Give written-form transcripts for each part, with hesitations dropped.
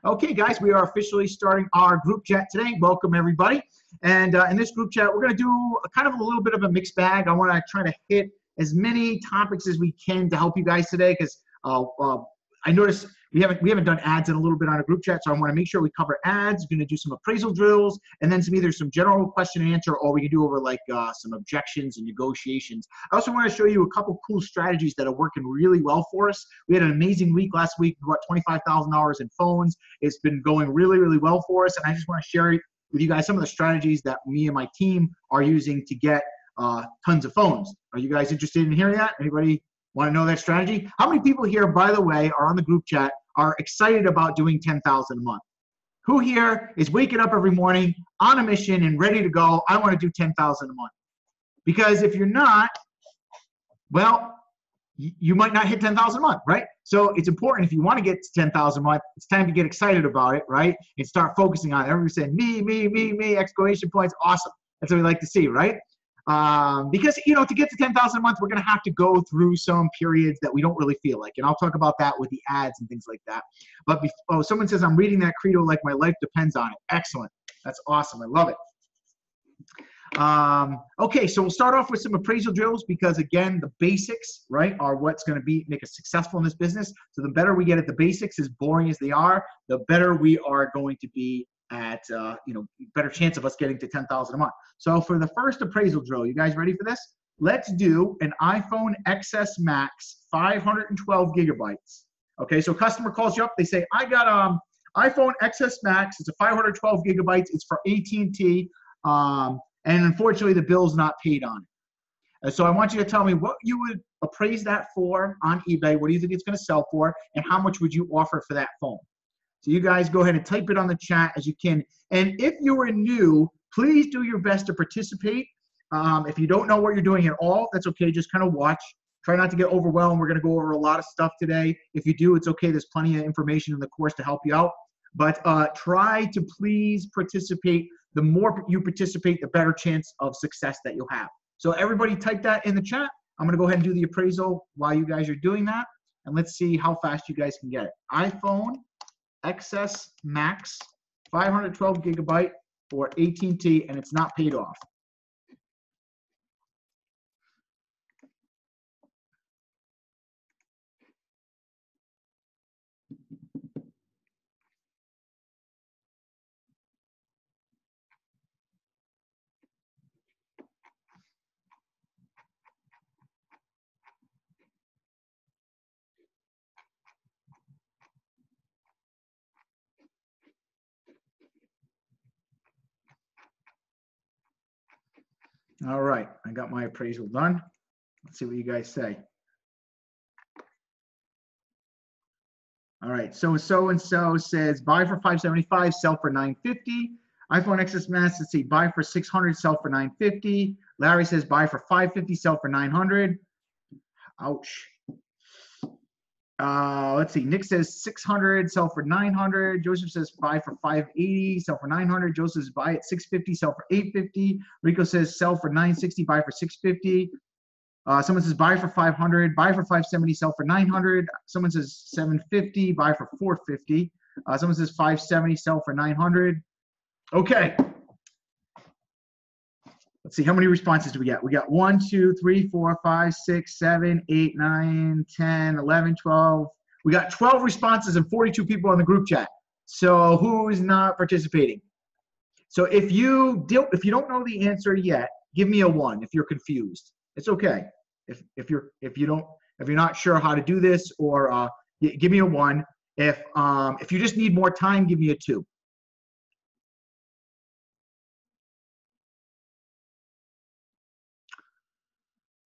Okay, guys, we are officially starting our group chat today. Welcome, everybody. And in this group chat, we're going to do kind of a little bit of a mixed bag. I want to try to hit as many topics as we can to help you guys today, because I noticed we haven't done ads in a little bit on a group chat, so I want to make sure we cover ads. We're going to do some appraisal drills, and then either some general question and answer, or we can do over like some objections and negotiations. I also want to show you a couple cool strategies that are working really well for us. We had an amazing week last week, about $25,000 in phones. It's been going really, really well for us, and I just want to share with you guys some of the strategies that me and my team are using to get tons of phones. Are you guys interested in hearing that? Anybody want to know that strategy? How many people here, by the way, are on the group chat, are excited about doing $10,000 a month? Who here is waking up every morning on a mission and ready to go? I want to do $10,000 a month. Because if you're not, well, you might not hit 10,000 a month, right? So it's important, if you want to get to 10,000 a month, it's time to get excited about it, right? And start focusing on it. Everybody's saying me, exclamation points, awesome. That's what we like to see, right? Because, you know, to get to 10,000 a month, we're going to have to go through some periods that we don't really feel like. And I'll talk about that with the ads and things like that. But someone says, I'm reading that credo like my life depends on it. Excellent. That's awesome. I love it. Okay, so we'll start off with some appraisal drills, because again, the basics, right, are what's going to make us successful in this business. So the better we get at the basics, as boring as they are, the better we are going to be at, better chance of us getting to 10,000 a month. So for the first appraisal drill, you guys ready for this? Let's do an iPhone XS Max 512 gigabytes. Okay, so customer calls you up, they say, I got iPhone XS Max, it's a 512 gigabytes, it's for AT&T, and unfortunately the bill's not paid on it. So I want you to tell me what you would appraise that for on eBay, what do you think it's going to sell for, and how much would you offer for that phone? So you guys go ahead and type it on the chat as you can. And if you are new, please do your best to participate. If you don't know what you're doing at all, that's okay. Just kind of watch. Try not to get overwhelmed. We're going to go over a lot of stuff today. If you do, it's okay. There's plenty of information in the course to help you out. But try to please participate. The more you participate, the better chance of success that you'll have. So everybody type that in the chat. I'm going to go ahead and do the appraisal while you guys are doing that. And let's see how fast you guys can get it. iPhone XS Max 512 gigabyte for AT&T, and it's not paid off. All right, I got my appraisal done. Let's see what you guys say. All right, so-and-so says buy for $575, sell for $950. iPhone XS Max, let's see, buy for $600, sell for $950. Larry says buy for $550, sell for $900. Ouch. Let's see, Nick says 600, sell for 900. Joseph says buy for 580, sell for 900. Joseph says buy at 650, sell for 850. Rico says sell for 960, buy for 650. Someone says buy for 500, buy for 570, sell for 900. Someone says 750, buy for 450. Someone says 570, sell for 900. Okay. Let's see, how many responses do we get? We got 1, 2, 3, 4, 5, 6, 7, 8, 9, 10, 11, 12. We got 12 responses and 42 people on the group chat. So who's not participating? So if you don't know the answer yet, give me a 1 if you're confused. It's okay. If you're not sure how to do this, or give me a 1. If you just need more time, give me a 2.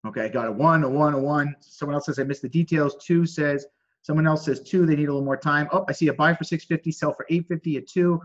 Okay, got a 1, a 1, a 1. Someone else says I missed the details. 2 says, someone else says 2, they need a little more time. Oh, I see a buy for 650, sell for 850, a 2.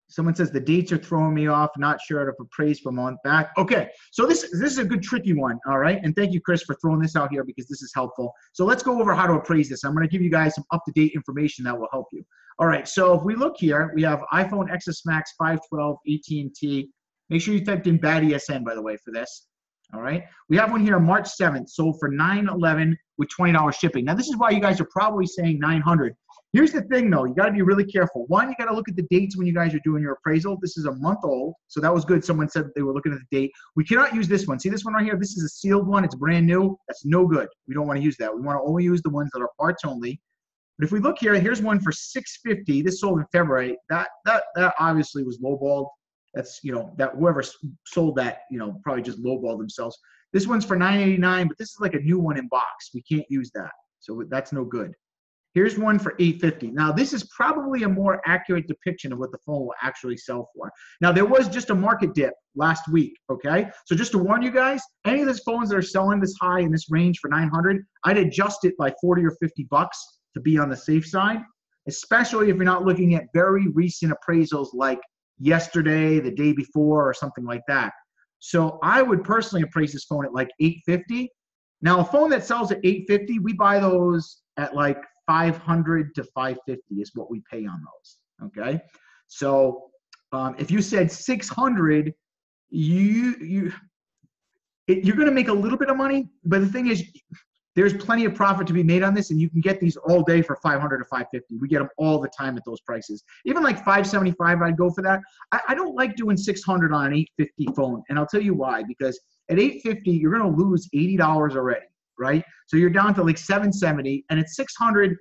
Someone says the dates are throwing me off, not sure if appraise for a month back. Okay, so this is a good tricky one, all right? And thank you, Chris, for throwing this out here, because this is helpful. So let's go over how to appraise this. I'm gonna give you guys some up-to-date information that will help you. All right, so if we look here, we have iPhone XS Max 512 AT&T. Make sure you typed in bad ESN, by the way, for this. All right, we have one here March 7th, sold for $911 with $20 shipping. Now this is why you guys are probably saying 900. Here's the thing, though. You got to be really careful. One, you got to look at the dates when you guys are doing your appraisal. This is a month old, so that was good. Someone said they were looking at the date. We cannot use this one. See this one right here? This is a sealed one. It's brand new. That's no good. We don't want to use that. We want to only use the ones that are parts only. But if we look here, here's one for $650. This sold in February. That obviously was lowballed. That's, you know, that whoever sold that, you know, probably just lowballed themselves. This one's for $989, but this is like a new one in box. We can't use that, so that's no good. Here's one for $850. Now, this is probably a more accurate depiction of what the phone will actually sell for. Now, there was just a market dip last week, okay? So just to warn you guys, any of these phones that are selling this high in this range for $900, I'd adjust it by 40 or 50 bucks to be on the safe side, especially if you're not looking at very recent appraisals like yesterday, the day before, or something like that. So I would personally appraise this phone at like $850. Now, a phone that sells at $850, we buy those at like $500 to $550 is what we pay on those, okay? So if you said $600, you're going to make a little bit of money, but the thing is, there's plenty of profit to be made on this, and you can get these all day for $500 to $550. We get them all the time at those prices. Even like $575, I'd go for that. I don't like doing $600 on an $850 phone, and I'll tell you why. Because at $850, you're going to lose $80 already, right? So you're down to like $770, and at $600,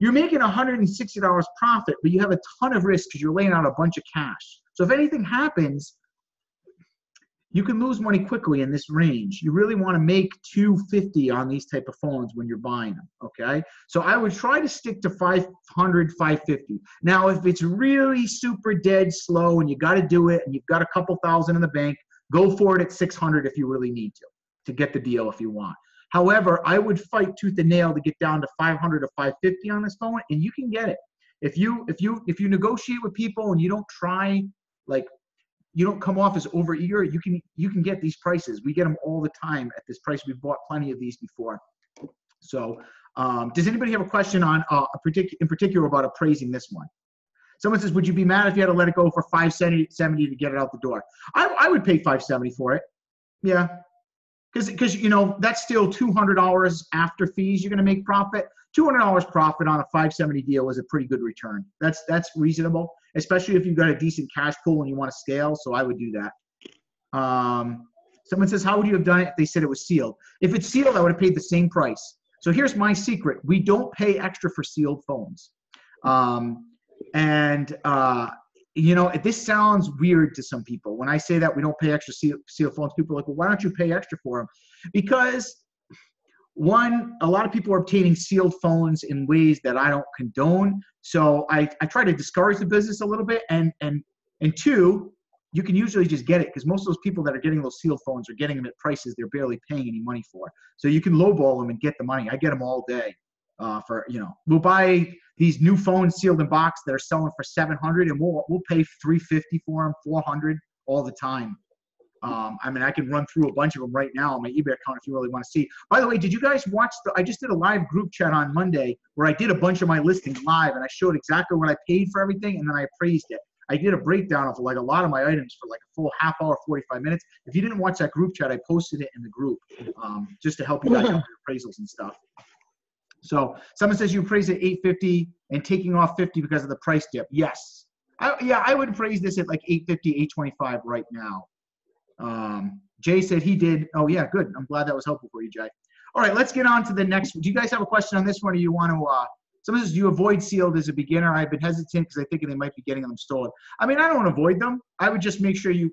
you're making $160 profit, but you have a ton of risk because you're laying out a bunch of cash. So if anything happens, you can lose money quickly in this range. You really want to make $250 on these type of phones when you're buying them, okay? So I would try to stick to $500, $550. Now, if it's really super dead slow and you got to do it and you've got a couple thousand in the bank, go for it at $600 if you really need to get the deal if you want. However, I would fight tooth and nail to get down to $500 to $550 on this phone, and you can get it. If you negotiate with people and you don't try, like, you don't come off as overeager, you can get these prices. We get them all the time at this price. We've bought plenty of these before. So does anybody have a question on in particular about appraising this one? Someone says, would you be mad if you had to let it go for $570 to get it out the door? I would pay $570 for it. Yeah. Because you know, that's still $200 after fees you're going to make profit. $200 profit on a $570 deal is a pretty good return. That's reasonable, especially if you've got a decent cash pool and you want to scale. So I would do that. Someone says, how would you have done it if they said it was sealed? If it's sealed, I would have paid the same price. So here's my secret. We don't pay extra for sealed phones. You know, this sounds weird to some people. When I say that we don't pay extra sealed phones, people are like, well, why don't you pay extra for them? Because one, a lot of people are obtaining sealed phones in ways that I don't condone. So I try to discourage the business a little bit. And two, you can usually just get it because most of those people that are getting those sealed phones are getting them at prices they're barely paying any money for. So you can lowball them and get the money. I get them all day. We'll buy these new phones sealed in box that are selling for $700, and we'll pay $350 for them, $400 all the time. I mean, I can run through a bunch of them right now on my eBay account if you really want to see. By the way, did you guys watch I just did a live group chat on Monday where I did a bunch of my listings live, and I showed exactly what I paid for everything, and then I appraised it. I did a breakdown of like a lot of my items for like a full half hour, 45 minutes. If you didn't watch that group chat, I posted it in the group just to help you guys out with appraisals and stuff. So someone says you appraise at $850 and taking off $50 because of the price dip. Yes. I would appraise this at like $850, $825 right now. Jay said he did. Oh yeah, good. I'm glad that was helpful for you, Jay. All right, let's get on to the next one. Do you guys have a question on this one, or you want to, someone says, do you avoid sealed as a beginner? I've been hesitant because I think they might be getting them stolen. I mean, I don't avoid them. I would just make sure you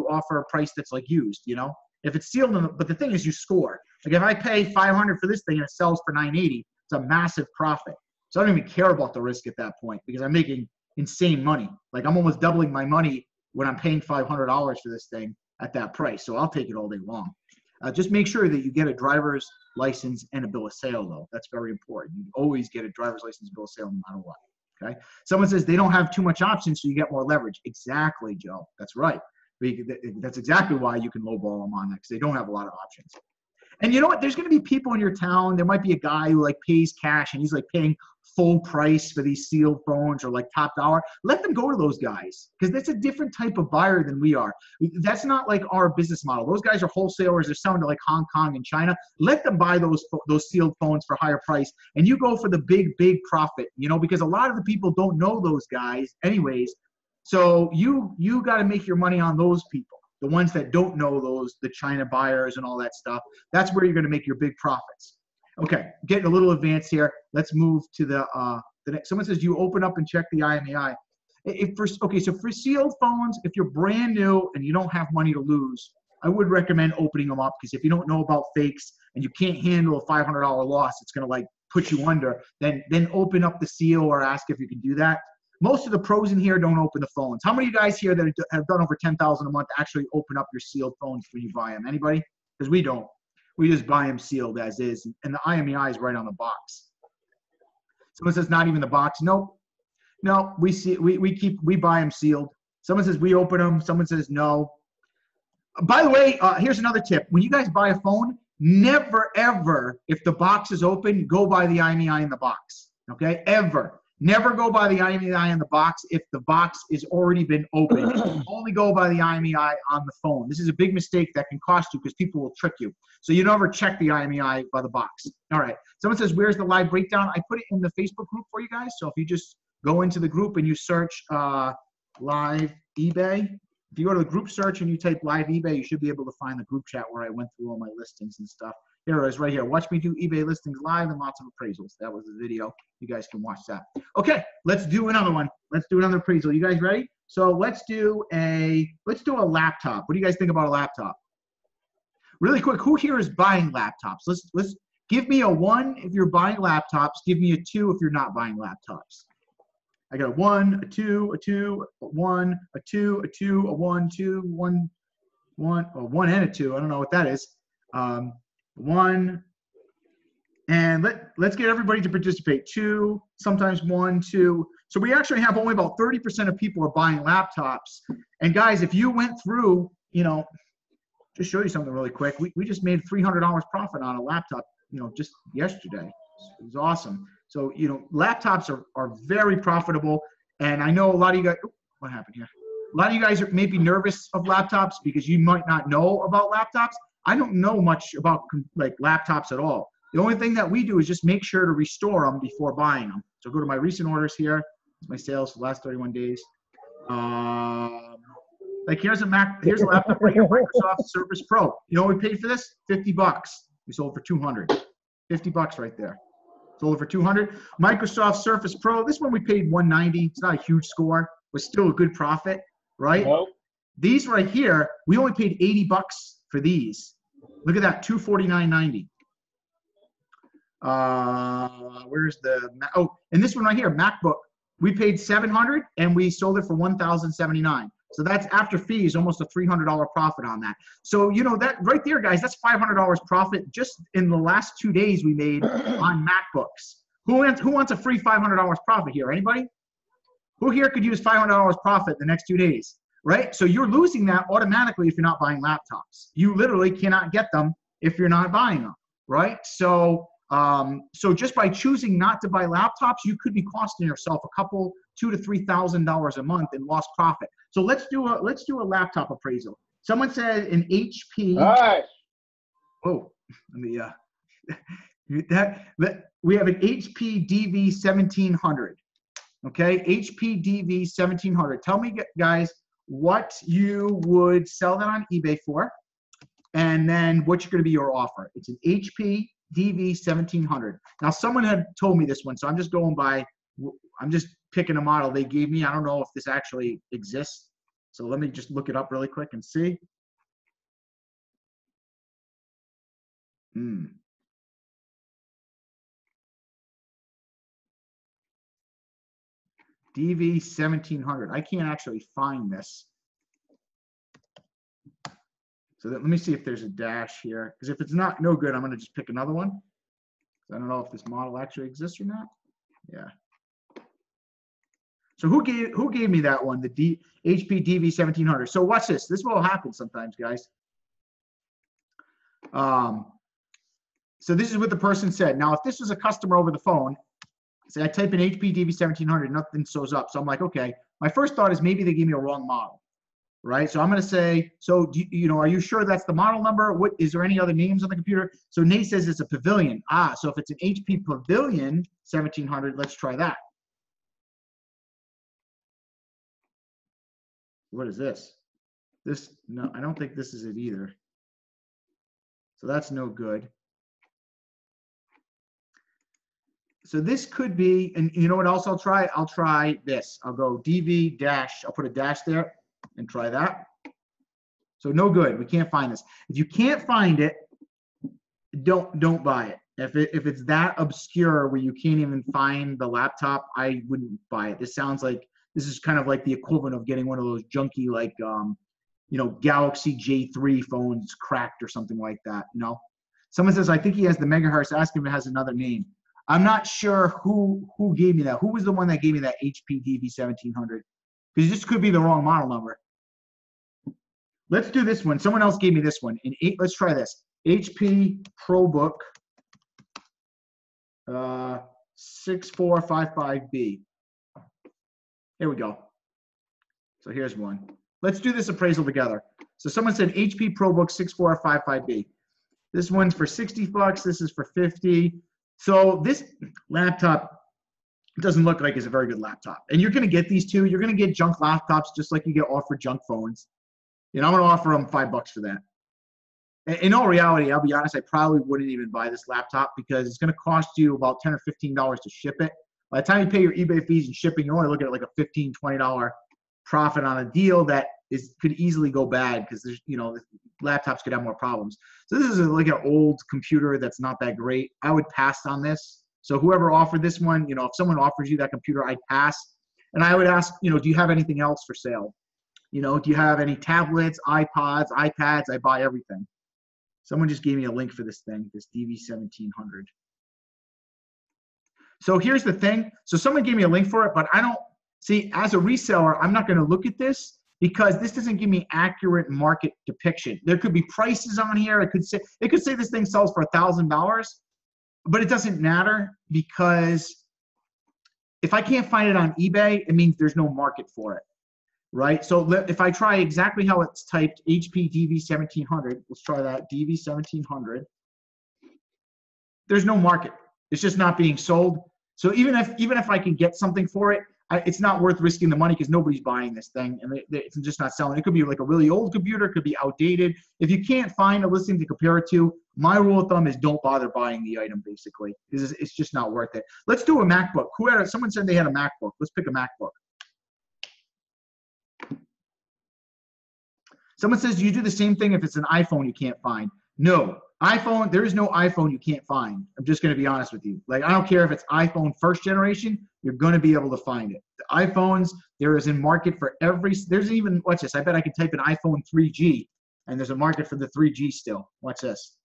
offer a price that's like used, you know, if it's sealed, but the thing is you score. Like if I pay $500 for this thing and it sells for $980, it's a massive profit. So I don't even care about the risk at that point because I'm making insane money. Like I'm almost doubling my money when I'm paying $500 for this thing at that price. So I'll take it all day long. Just make sure that you get a driver's license and a bill of sale, though. That's very important. You always get a driver's license and bill of sale no matter what. Okay. Someone says they don't have too much options, so you get more leverage. Exactly, Joe. That's right. That's exactly why you can lowball them on that, because they don't have a lot of options. And you know what? There's going to be people in your town. There might be a guy who like pays cash and he's like paying full price for these sealed phones or like top dollar. Let them go to those guys because that's a different type of buyer than we are. That's not like our business model. Those guys are wholesalers. They're selling to like Hong Kong and China. Let them buy those sealed phones for higher price, and you go for the big profit. You know, because a lot of the people don't know those guys anyways. So you got to make your money on those people. The ones that don't know the China buyers and all that stuff. That's where you're going to make your big profits. Okay, getting a little advanced here. Let's move to the next. Someone says you open up and check the IMEI. So for sealed phones, if you're brand new and you don't have money to lose, I would recommend opening them up because if you don't know about fakes and you can't handle a $500 loss, it's going to like put you under. Then open up the seal or ask if you can do that. Most of the pros in here don't open the phones. How many of you guys here that have done over $10,000 a month actually open up your sealed phones when you buy them? Anybody? Because we don't. We just buy them sealed as is, and the IMEI is right on the box. Someone says not even the box. Nope. No, we buy them sealed. Someone says we open them. Someone says no. By the way, here's another tip. When you guys buy a phone, never ever, if the box is open, go buy the IMEI in the box. Okay? Ever. Never go by the IMEI in the box if the box has already been opened. Only go by the IMEI on the phone. This is a big mistake that can cost you because people will trick you. So you never check the IMEI by the box. All right. Someone says, where's the live breakdown? I put it in the Facebook group for you guys. So if you just go into the group and you search live eBay, if you go to the group search and you type live eBay, you should be able to find the group chat where I went through all my listings and stuff. Here it is right here. Watch me do eBay listings live and lots of appraisals. That was the video. You guys can watch that. Okay, let's do another one. Let's do another appraisal. You guys ready? So let's do a laptop. What do you guys think about a laptop? Really quick, who here is buying laptops? Let's give me a 1 if you're buying laptops. Give me a 2 if you're not buying laptops. I got a 1, a 2, a 2, a 1, a 2, a 2, a 1, 2, 1, 1, a 1 and a 2. I don't know what that is. 1, and let's get everybody to participate. 2, sometimes 1, 2. So we actually have only about 30% of people are buying laptops. And guys, if you went through, you know, just show you something really quick. We just made $300 profit on a laptop, you know, just yesterday. It was awesome. So, you know, laptops are very profitable. And I know a lot of you guys, what happened here? A lot of you guys are maybe nervous of laptops because you might not know about laptops. I don't know much about like laptops at all. The only thing that we do is just make sure to restore them before buying them. So go to my recent orders here. It's my sales for the last 31 days. Like here's a laptop right here, Microsoft Surface Pro. You know what we paid for this? $50. We sold for 200. $50 right there. Sold it for 200. Microsoft Surface Pro. This one we paid 190. It's not a huge score, but still a good profit, right? Nope. These right here, we only paid $80 for these. Look at that, $249.90. Where's the, and this one right here, MacBook. We paid $700 and we sold it for $1,079. So that's after fees, almost a $300 profit on that. So, you know, that right there, guys, that's $500 profit just in the last 2 days we made on MacBooks. Who wants a free $500 profit here? Anybody? Who here could use $500 profit the next 2 days? Right? So you're losing that automatically if you're not buying laptops. You literally cannot get them if you're not buying them, right? So so just by choosing not to buy laptops, you could be costing yourself a couple $2,000 to $3,000 a month in lost profit. So let's do a laptop appraisal. Someone said an HP. Nice. Oh, let me we have an HP DV 1700. Okay, HP DV 1700. Tell me, guys, what you would sell that on eBay for, and then what's going to be your offer. It's an HP DV 1700. Now, someone had told me this one, so I'm just going by, I'm just picking a model they gave me. I don't know if this actually exists. So let me just look it up really quick and see. DV 1700. I can't actually find this. So let me see if there's a dash here. Because if it's no good, I'm going to just pick another one. I don't know if this model actually exists or not. Yeah. So who gave me that one? The HP DV 1700. So watch this. This will happen sometimes, guys. So this is what the person said. Now, if this was a customer over the phone, say I type in HP DV1700, nothing shows up. So I'm like, okay, my first thought is maybe they gave me a wrong model, right? So I'm going to say, so are you sure that's the model number? What is there any other names on the computer? So Nate says it's a Pavilion. So if it's an HP Pavilion 1700, let's try that. What is this? No, I don't think this is it either. So that's no good. So this could be, and you know what else I'll try? I'll try this. I'll go DV dash, I'll put a dash there and try that. So no good, we can't find this. If you can't find it, don't buy it. If it's that obscure where you can't even find the laptop, I wouldn't buy it. This is kind of like the equivalent of getting one of those junky, like, Galaxy J3 phones cracked or something like that, Someone says, I think he has the megahertz. Ask him if it has another name. I'm not sure who gave me that. Who was the one that gave me that HP DV1700? Because this could be the wrong model number. Let's do this one. Someone else gave me this one. Let's try this. HP ProBook 6455B. Here we go. So here's one. Let's do this appraisal together. So someone said HP ProBook 6455B. This one's for 60 bucks. This is for 50. So this laptop doesn't look like it's a very good laptop. And you're going to get these too. You're going to get junk laptops just like you get offered junk phones. I'm going to offer them $5 for that. In all reality, I'll be honest, I probably wouldn't even buy this laptop because it's going to cost you about $10 or $15 to ship it. By the time you pay your eBay fees and shipping, you're only looking at like a $15, $20 profit on a deal that could easily go bad because there's, laptops could have more problems. So this is like an old computer that's not that great. I would pass on this. So whoever offered this one, if someone offers you that computer, I'd pass. And I would ask, do you have anything else for sale? Do you have any tablets, iPods, iPads? I buy everything. Someone just gave me a link for this thing, this DV1700. So here's the thing. So someone gave me a link for it, but I don't see, as a reseller, I'm not going to look at this because this doesn't give me accurate market depiction. There could be prices on here. It could say this thing sells for $1,000, but it doesn't matter because if I can't find it on eBay, it means there's no market for it, right? So if I try exactly how it's typed, HP DV1700, let's try that, DV1700, there's no market. It's just not being sold. So even if I can get something for it, it's not worth risking the money because nobody's buying this thing and it's just not selling. It could be like a really old computer, it could be outdated. If you can't find a listing to compare it to, my rule of thumb is don't bother buying the item basically because it's just not worth it. Let's do a MacBook. Someone said they had a MacBook. Let's pick a MacBook. Someone says, do you do the same thing if it's an iPhone you can't find? No. iPhone, there is no iPhone you can't find. I'm just going to be honest with you. Like, I don't care if it's iPhone first generation, you're going to be able to find it. The iPhones, there is a market for there's even, watch this, I bet I can type in iPhone 3G, and there's a market for the 3G still. Watch this.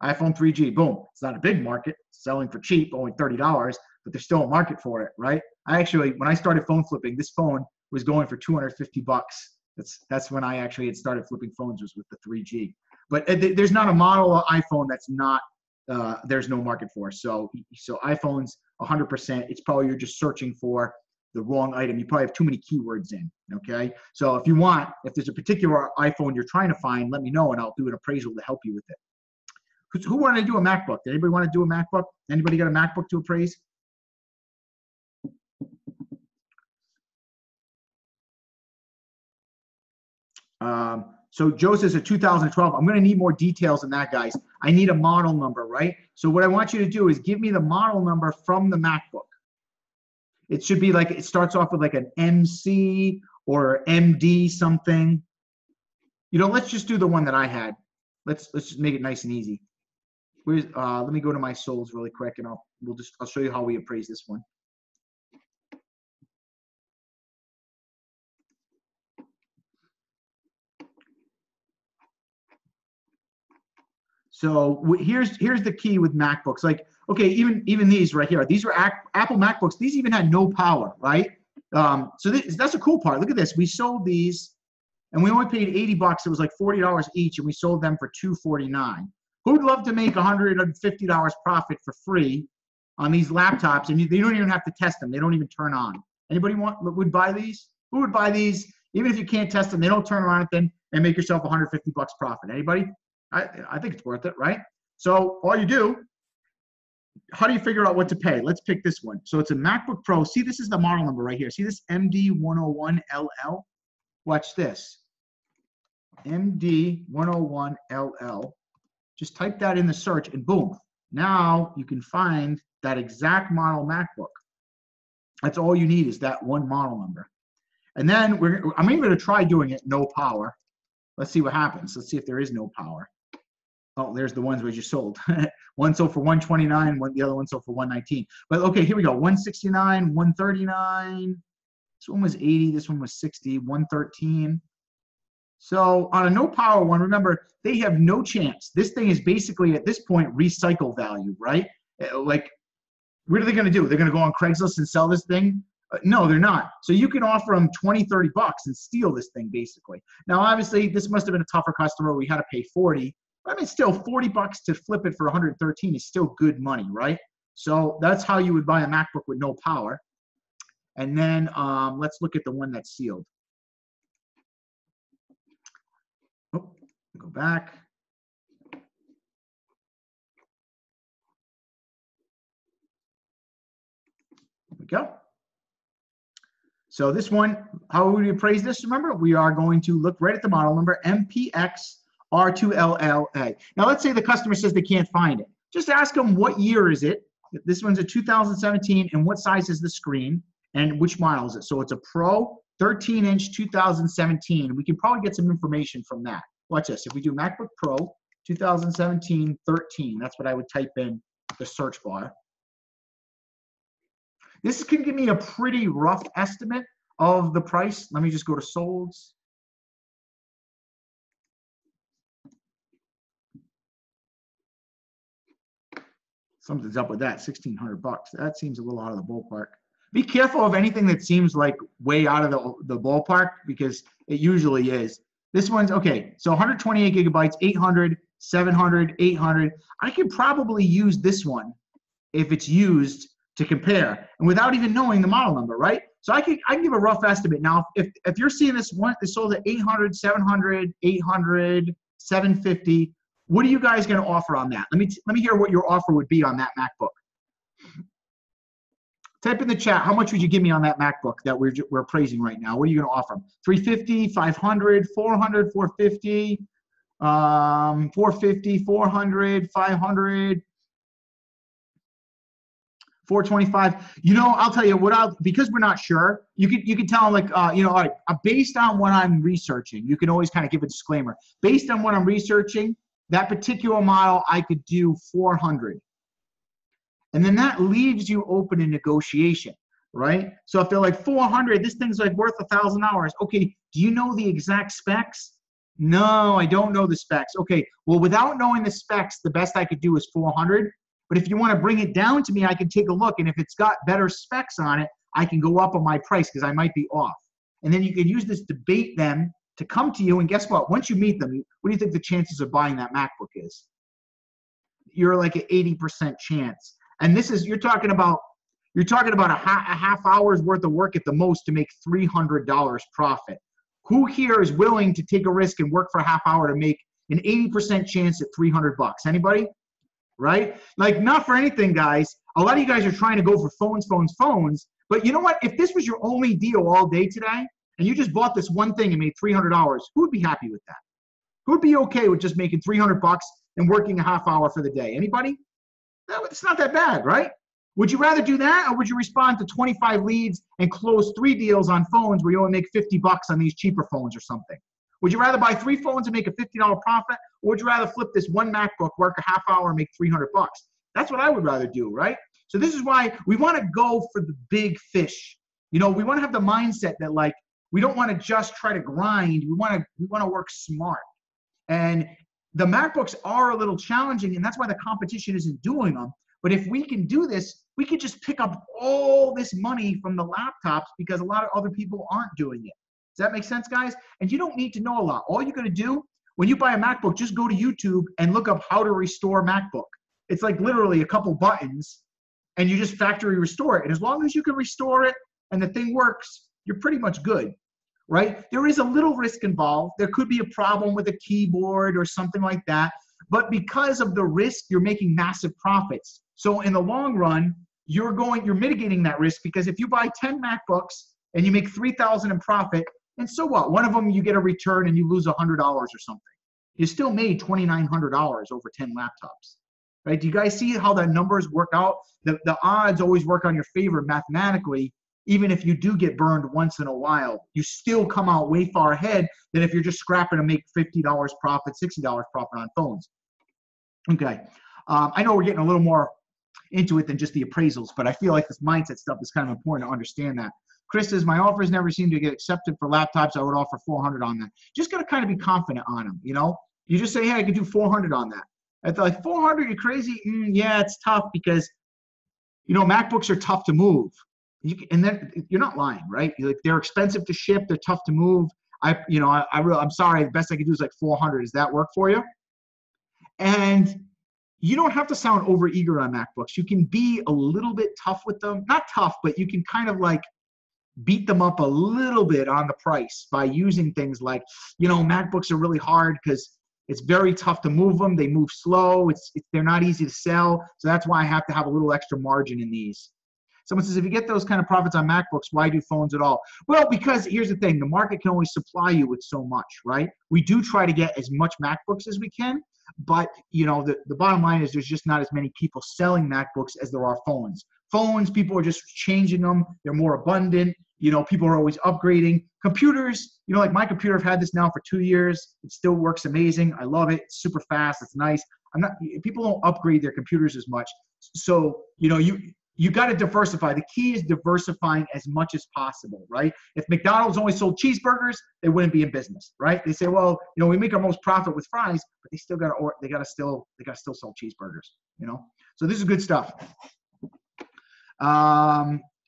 iPhone 3G, boom. It's not a big market, selling for cheap, only $30, but there's still a market for it, right? When I started phone flipping, this phone was going for 250 bucks. That's when I actually had started flipping phones, was with the 3G. But there's not a model of iPhone that's not, there's no market for. So iPhones, 100%, it's probably you're just searching for the wrong item. You probably have too many keywords in, okay? So if there's a particular iPhone you're trying to find, let me know and I'll do an appraisal to help you with it. Who wanted to do a MacBook? Did anybody want to do a MacBook? Anybody got a MacBook to appraise? So Joe says a 2012. I'm going to need more details than that, guys. I need a model number, right? So what I want you to do is give me the model number from the MacBook. It should be like, it starts off with like an MC or MD something. Let's just do the one that I had. Let's just make it nice and easy. Let me go to my souls really quick and I'll show you how we appraise this one. So here's the key with MacBooks. Like, okay, even these right here, these are Apple MacBooks. These even had no power, right? So that's a cool part. Look at this. We sold these, and we only paid $80. It was like $40 each, and we sold them for $249. Who'd love to make $150 profit for free on these laptops, and they don't even have to test them. They don't even turn on. Anybody would buy these? Who would buy these? Even if you can't test them, they don't turn on them and make yourself 150 bucks profit. Anybody? I think it's worth it, right? So all you do, how do you figure out what to pay? Let's pick this one. So it's a MacBook Pro. See, this is the model number right here. See this MD101LL? Watch this. MD101LL. Just type that in the search and boom. Now you can find that exact model MacBook. That's all you need is that one model number. And then I'm even going to try doing it no power. Let's see what happens. Let's see if there is no power. Oh, there's the ones we just sold. One sold for $129, the other one sold for $119. But okay, here we go. $169, $139. This one was $80. This one was $60. $113. So on a no power one, remember, they have no chance. This thing is basically at this point recycle value, right? Like, what are they going to do? They're going to go on Craigslist and sell this thing? No, they're not. So you can offer them 20, 30 bucks and steal this thing basically. Now, obviously, this must have been a tougher customer. We had to pay 40. I mean, still 40 bucks to flip it for 113 is still good money, right? So that's how you would buy a MacBook with no power. And then let's look at the one that's sealed. Oh, go back. There we go. So this one, how would we appraise this? Remember, we are going to look right at the model number, MPX-R2LLA. Now, let's say the customer says they can't find it. Just ask them what year is it. This one's a 2017, and what size is the screen, and which model is it. So it's a Pro 13-inch 2017. We can probably get some information from that. Watch this. If we do MacBook Pro 2017 13, that's what I would type in the search bar. This can give me a pretty rough estimate of the price. Let me just go to solds. Something's up with that, 1,600 bucks. That seems a little out of the ballpark. Be careful of anything that seems like way out of the ballpark, because it usually is. This one's, okay, so 128 gigabytes, 800, 700, 800. I can probably use this one if it's used to compare, and without even knowing the model number, right? So I can give a rough estimate. Now, if you're seeing this one, it's sold at 800, 700, 800, 750. What are you guys going to offer on that? Let me hear what your offer would be on that MacBook. Type in the chat, how much would you give me on that MacBook that we're appraising right now? What are you going to offer them? 350, 500, 400, 450, 450, 400, 500. 425. You know, I'll tell you what because we're not sure, you can tell them like, you know, all right, based on what I'm researching, you can always kind of give a disclaimer. Based on what I'm researching, that particular model, I could do 400. And then that leaves you open in negotiation, right? So if they're like 400, this thing's like worth $1,000. Okay, do you know the exact specs? No, I don't know the specs. Okay, well, without knowing the specs, the best I could do is 400. But if you want to bring it down to me, I can take a look. And if it's got better specs on it, I can go up on my price because I might be off. And then you can use this to bait them to come to you. And guess what? Once you meet them, what do you think the chances of buying that MacBook is? You're like an 80% chance. And this is, you're talking about a half hour's worth of work at the most to make $300 profit. Who here is willing to take a risk and work for a half hour to make an 80% chance at 300 bucks? Anybody? Right? Like, not for anything, guys. A lot of you guys are trying to go for phones. But you know what? If this was your only deal all day today, and you just bought this one thing and made $300, who would be happy with that? Who would be okay with just making 300 bucks and working a half hour for the day? Anybody? No, it's not that bad, right? Would you rather do that, or would you respond to 25 leads and close 3 deals on phones where you only make 50 bucks on these cheaper phones or something? Would you rather buy 3 phones and make a $50 profit, or would you rather flip this one MacBook, work a half hour, and make 300 bucks? That's what I would rather do, right? So this is why we want to go for the big fish. You know, we want to have the mindset that, like, we don't want to just try to grind. We want to work smart. And the MacBooks are a little challenging, and that's why the competition isn't doing them. But if we can do this, we could just pick up all this money from the laptops because a lot of other people aren't doing it. Does that make sense, guys? And you don't need to know a lot. All you're going to do, When you buy a MacBook, just go to YouTube and look up how to restore MacBook. It's like literally a couple buttons and you just factory restore it. And as long as you can restore it and the thing works, you're pretty much good, right? There is a little risk involved. There could be a problem with a keyboard or something like that. But because of the risk, you're making massive profits. So in the long run, you're mitigating that risk, because if you buy 10 MacBooks and you make $3,000 in profit, and so what? One of them you get a return and you lose $100 or something. You still made $2,900 over 10 laptops, right? Do you guys see how the numbers work out? The odds always work on your favor mathematically. Even if you do get burned once in a while, you still come out way far ahead than if you're just scrapping to make $50 profit, $60 profit on phones. Okay, I know we're getting a little more into it than just the appraisals, but I feel like this mindset stuff is kind of important to understand that. Chris says, my offers never seem to get accepted for laptops. I would offer 400 on that. Just got to kind of be confident on them, you know? You just say, hey, I could do 400 on that. At like 400, you're crazy? Yeah, it's tough because, you know, MacBooks are tough to move. And then you're not lying, right? They're expensive to ship. They're tough to move. I'm sorry. The best I could do is like 400. Does that work for you? And you don't have to sound overeager on MacBooks. You can be a little bit tough with them. Not tough, but you can kind of like beat them up a little bit on the price by using things like, you know, MacBooks are really hard because it's very tough to move them. They move slow. They're not easy to sell. So that's why I have to have a little extra margin in these. Someone says, if you get those kind of profits on MacBooks, why do phones at all? Well, because here's the thing. The market can only supply you with so much, right? We do try to get as much MacBooks as we can. But, you know, the bottom line is there's just not as many people selling MacBooks as there are phones. Phones, people are just changing them. They're more abundant. You know, people are always upgrading. Computers, you know, like my computer, I've had this now for 2 years. It still works amazing. I love it. It's super fast. It's nice. People don't upgrade their computers as much. So, you know, you got to diversify. The key is diversifying as much as possible, right? If McDonald's only sold cheeseburgers, they wouldn't be in business, right? They say, well, you know, we make our most profit with fries, but they gotta still sell cheeseburgers, you know? So this is good stuff.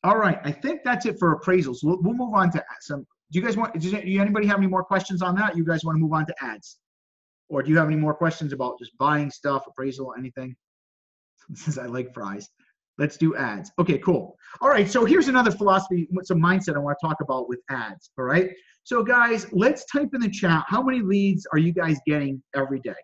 All right, I think that's it for appraisals. We'll move on to some. Does anybody have any more questions on that? You guys want to move on to ads? Or do you have any more questions about just buying stuff, appraisal, anything? Since I like fries. Let's do ads. Okay, cool. All right, so here's another philosophy, some mindset I want to talk about with ads, all right? So guys, let's type in the chat, how many leads are you guys getting every day?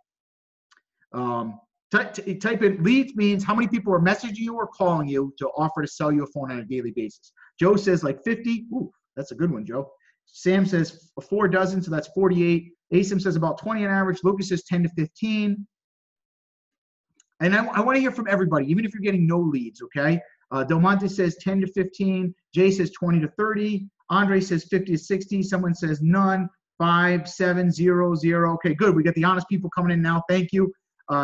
Type in leads means how many people are messaging you or calling you to offer to sell you a phone on a daily basis. Joe says like 50. Ooh, that's a good one, Joe. Sam says 4 dozen, so that's 48. Asim says about 20 on average. Lucas says 10 to 15. And I want to hear from everybody, even if you're getting no leads, okay? Del Monte says 10 to 15. Jay says 20 to 30. Andre says 50 to 60. Someone says none. 5, 7, 0, 0. Okay, good. We got the honest people coming in now. Thank you.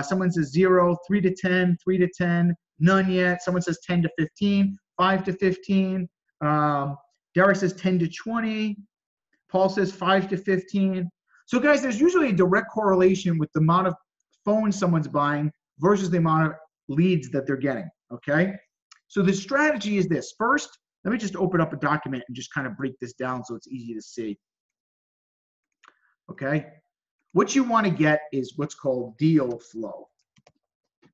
Someone says 0, 3 to 10, 3 to 10. None yet. Someone says 10 to 15. 5 to 15. Derek says 10 to 20. Paul says 5 to 15. So guys, there's usually a direct correlation with the amount of phones someone's buying versus the amount of leads that they're getting, okay? So the strategy is this. First, let me just open up a document and just kind of break this down so it's easy to see, okay? What you want to get is what's called deal flow,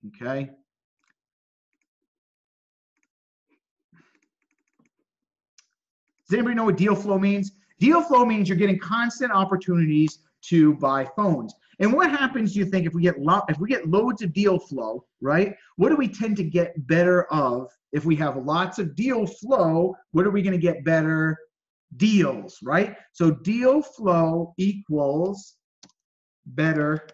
okay? Does anybody know what deal flow means? Deal flow means you're getting constant opportunities to buy phones. And what happens, do you think, if we get loads of deal flow, right? What do we tend to get better of? If we have lots of deal flow, what are we going to get better? Deals, right? So deal flow equals better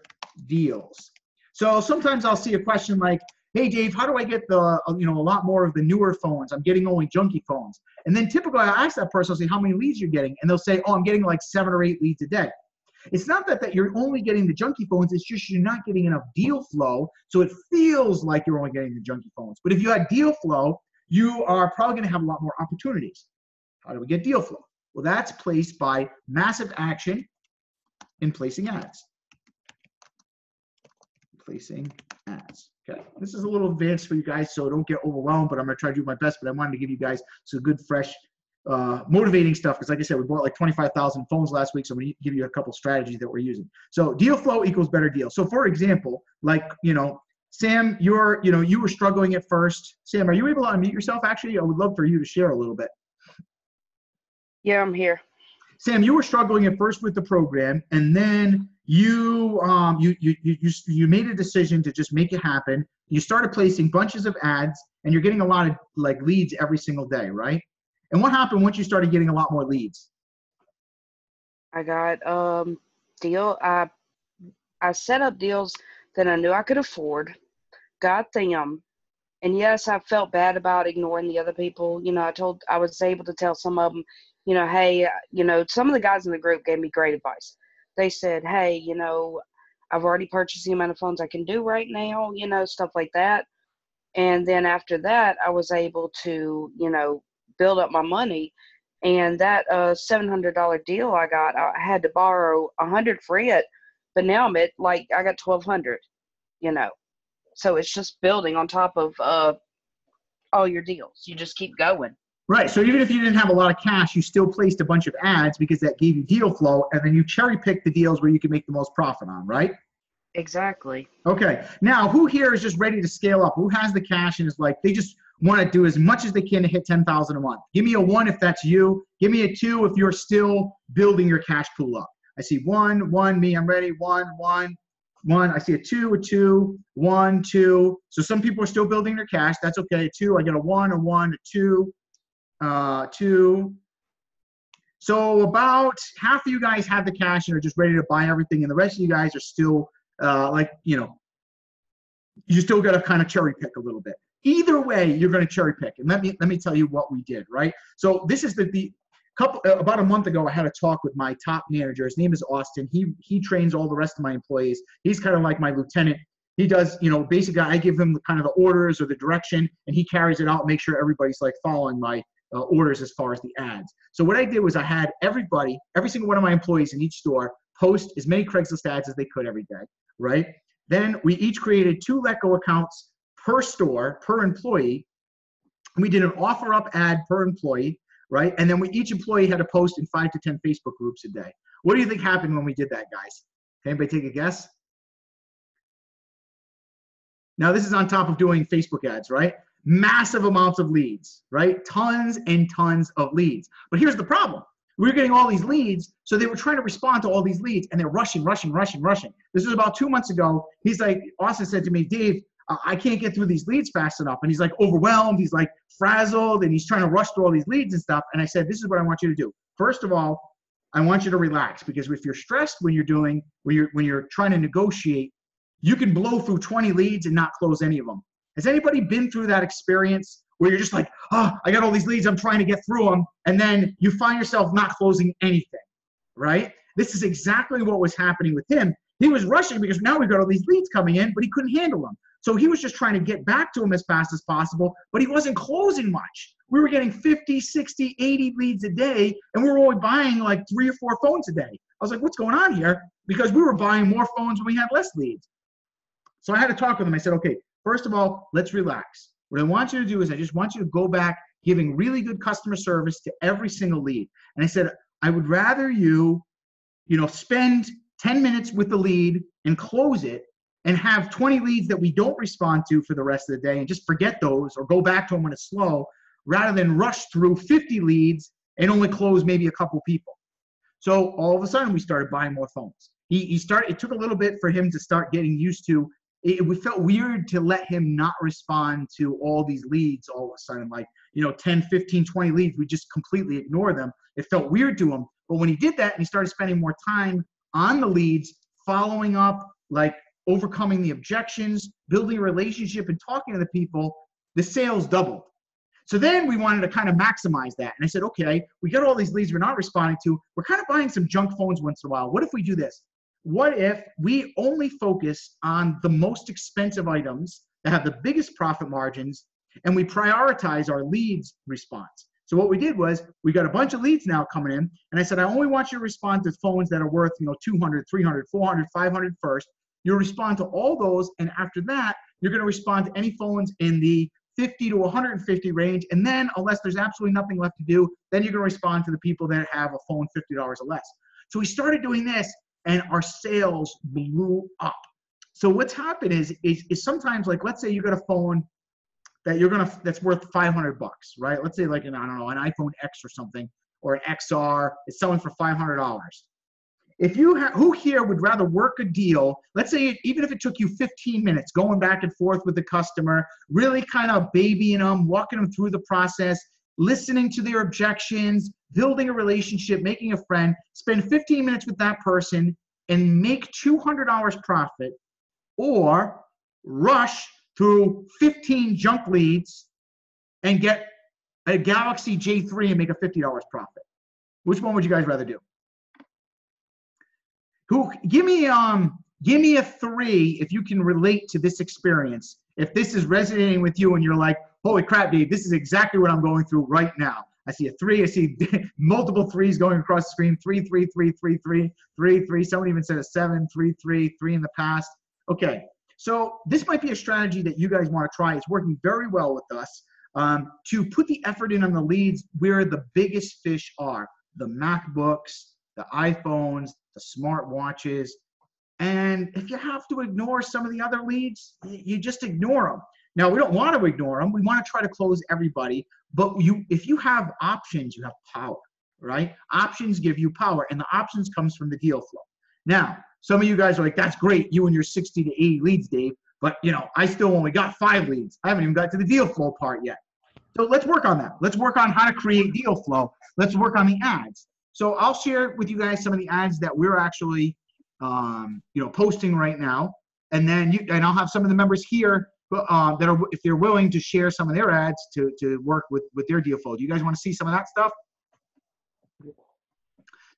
deals. So sometimes I'll see a question like, hey, Dave, how do I get a lot more of the newer phones? I'm getting only junky phones. And then typically I ask that person, I'll say, how many leads you're getting? And they'll say, oh, I'm getting like 7 or 8 leads a day. It's not that you're only getting the junky phones, it's just you're not getting enough deal flow, so it feels like you're only getting the junky phones. But if you had deal flow, you are probably going to have a lot more opportunities. How do we get deal flow? Well, that's placed by massive action in placing ads. Placing ads. Okay, this is a little advanced for you guys, so don't get overwhelmed, but I'm going to try to do my best, but I wanted to give you guys some good, fresh motivating stuff, because like I said, we bought like 25,000 phones last week, so we give you a couple strategies that we're using. So deal flow equals better deal. So for example, like, Sam, you were struggling at first. Sam, are you able to unmute yourself? Actually, I would love for you to share a little bit. Yeah, I'm here. Sam, you were struggling at first with the program, and then you made a decision to just make it happen. You started placing bunches of ads, and you're getting a lot of like leads every single day, right? And what happened once you started getting a lot more leads? I got deal. I set up deals that I knew I could afford, got them, and yes, I felt bad about ignoring the other people. I was able to tell some of them, hey, some of the guys in the group gave me great advice. They said, hey, I've already purchased the amount of phones I can do right now, stuff like that. And then after that, I was able to, build up my money. And that $700 deal I got, I had to borrow $100 for it, but now I'm at I got $1,200, So it's just building on top of all your deals. You just keep going. Right. So even if you didn't have a lot of cash, you still placed a bunch of ads because that gave you deal flow, and then you cherry pick the deals where you can make the most profit on, right? Exactly. Okay. Now, who here is just ready to scale up? Who has the cash and is like, they just want to do as much as they can to hit 10,000 a month? Give me a 1 if that's you. Give me a 2 if you're still building your cash pool up. I see 1, me, I'm ready. 1. I see a 2, 1, 2. So some people are still building their cash. That's okay. 2, I get a 1, a 2, 2. So about half of you guys have the cash and are just ready to buy everything, and the rest of you guys are still you still got to kind of cherry pick a little bit. Either way, you're going to cherry pick. And let me tell you what we did, right? So this is about a month ago, I had a talk with my top manager. His name is Austin. He trains all the rest of my employees. He's kind of like my lieutenant. He does, basically I give him kind of the orders or the direction, and he carries it out, make sure everybody's like following my orders as far as the ads. So what I did was I had every single one of my employees in each store post as many Craigslist ads as they could every day, right? Then we each created 2 Letgo accounts per store, per employee. We did an offer up ad per employee, right? And then each employee had to post in 5 to 10 Facebook groups a day. What do you think happened when we did that, guys? Can anybody take a guess? Now this is on top of doing Facebook ads, right? Massive amounts of leads, right? Tons and tons of leads. But here's the problem. We were getting all these leads, so they were trying to respond to all these leads, and they're rushing. This was about 2 months ago. He's like, Austin said to me, Dave, I can't get through these leads fast enough. And he's like overwhelmed. He's like frazzled, and he's trying to rush through all these leads and stuff. And I said, this is what I want you to do. First of all, I want you to relax, because if you're stressed when you're trying to negotiate, you can blow through 20 leads and not close any of them. Has anybody been through that experience where you're just like, oh, I got all these leads, I'm trying to get through them, and then you find yourself not closing anything, right? This is exactly what was happening with him. He was rushing because now we've got all these leads coming in, but he couldn't handle them. So he was just trying to get back to them as fast as possible, but he wasn't closing much. We were getting 50, 60, 80 leads a day, and we were only buying like 3 or 4 phones a day. I was like, what's going on here? Because we were buying more phones when we had less leads. So I had to talk with him. I said, okay, first of all, let's relax. What I want you to do is I just want you to go back giving really good customer service to every single lead. And I said, I would rather you spend 10 minutes with the lead and close it and have 20 leads that we don't respond to for the rest of the day and just forget those or go back to them when it's slow, rather than rush through 50 leads and only close maybe a couple people. So all of a sudden we started buying more phones. It took a little bit for him to start getting used to it. We felt weird to let him not respond to all these leads all of a sudden, like, 10, 15, 20 leads, we just completely ignore them. It felt weird to him. But when he did that and he started spending more time on the leads, following up, like overcoming the objections, building a relationship and talking to the people, the sales doubled. So then we wanted to kind of maximize that. And I said, okay, we got all these leads we're not responding to. We're kind of buying some junk phones once in a while. What if we do this? What if we only focus on the most expensive items that have the biggest profit margins, and we prioritize our leads response? So what we did was we got a bunch of leads now coming in, and I said, I only want you to respond to phones that are worth 200, 300, 400, 500 first. You'll respond to all those, and after that, you're going to respond to any phones in the 50 to 150 range. And then unless there's absolutely nothing left to do, then you're going to respond to the people that have a phone $50 or less. So we started doing this and our sales blew up. So what's happened is sometimes, like, let's say you got a phone that that's worth $500, right? Let's say like an iPhone X or something, or an XR, it's selling for $500. If you who here would rather work a deal, let's say even if it took you 15 minutes going back and forth with the customer, really kind of babying them, walking them through the process, listening to their objections, building a relationship, making a friend, spend 15 minutes with that person and make $200 profit, or rush through 15 junk leads and get a Galaxy J3 and make a $50 profit? Which one would you guys rather do? Give me a 3 if you can relate to this experience. If this is resonating with you and you're like, holy crap, Dave, this is exactly what I'm going through right now. I see a 3. I see multiple 3s going across the screen. 3, 3, 3, 3, 3, 3, 3. Someone even said a 7, 3, 3, 3 in the past. Okay, so this might be a strategy that you guys want to try. It's working very well with us, to put the effort in on the leads where the biggest fish are. The MacBooks, the iPhones, the smartwatches. And if you have to ignore some of the other leads, you just ignore them. Now, we don't want to ignore them. We want to try to close everybody. But if you have options, you have power, right? Options give you power, and the options comes from the deal flow. Now, some of you guys are like, that's great, you and your 60 to 80 leads, Dave. But, I still only got 5 leads. I haven't even got to the deal flow part yet. So let's work on that. Let's work on how to create deal flow. Let's work on the ads. So I'll share with you guys some of the ads that we're actually, posting right now, and then I'll have some of the members here that are, if they're willing to share some of their ads to work with their deal flow. Do you guys want to see some of that stuff?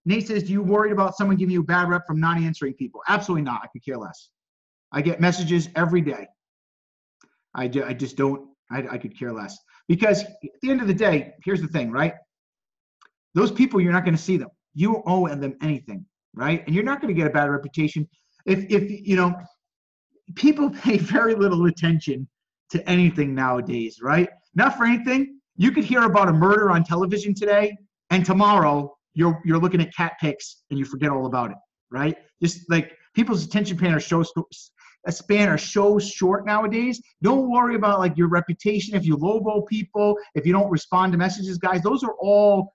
Nate says, do you worried about someone giving you a bad rep from not answering people? Absolutely not. I could care less. I get messages every day. I just don't. I could care less, because at the end of the day, here's the thing, right? Those people, you're not going to see them. You don't owe them anything, right? And you're not going to get a bad reputation. If people pay very little attention to anything nowadays, right? Not for anything. You could hear about a murder on television today, and tomorrow you're looking at cat pics and you forget all about it, right? Just like people's attention span are so short nowadays. Don't worry about like your reputation. If you lowball people, if you don't respond to messages, guys, those are all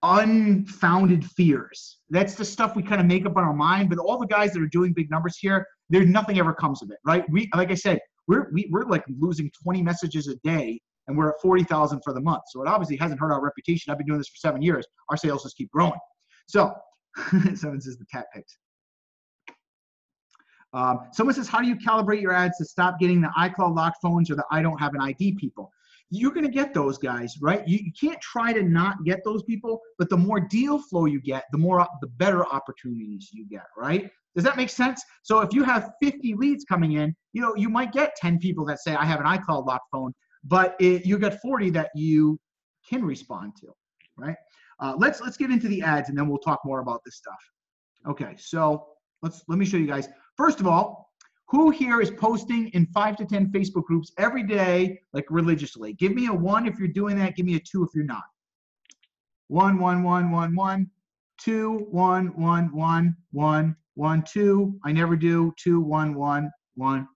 unfounded fears. That's the stuff we kind of make up in our mind. But all the guys that are doing big numbers here, there's nothing ever comes of it, right? Like I said, we're like losing 20 messages a day, and we're at 40,000 for the month. So it obviously hasn't hurt our reputation. I've been doing this for 7 years. Our sales just keep growing. So someone says the cat pics. Someone says, how do you calibrate your ads to stop getting the iCloud locked phones or the I don't have an ID people? You're going to get those guys, right? You can't try to not get those people, but the more deal flow you get, the better opportunities you get, right? Does that make sense? So if you have 50 leads coming in, you might get 10 people that say, I have an iCloud locked phone, but you get 40 that you can respond to, right? Let's get into the ads, and then we'll talk more about this stuff. Okay, so let me show you guys. First of all, who here is posting in 5 to 10 Facebook groups every day, like religiously? Give me a 1 if you're doing that. Give me a 2 if you're not. 1, 1, 1, 1, 1, 2, 1, 1, 1, 1, 1, 2. I never do. 2, 1, 1, 1.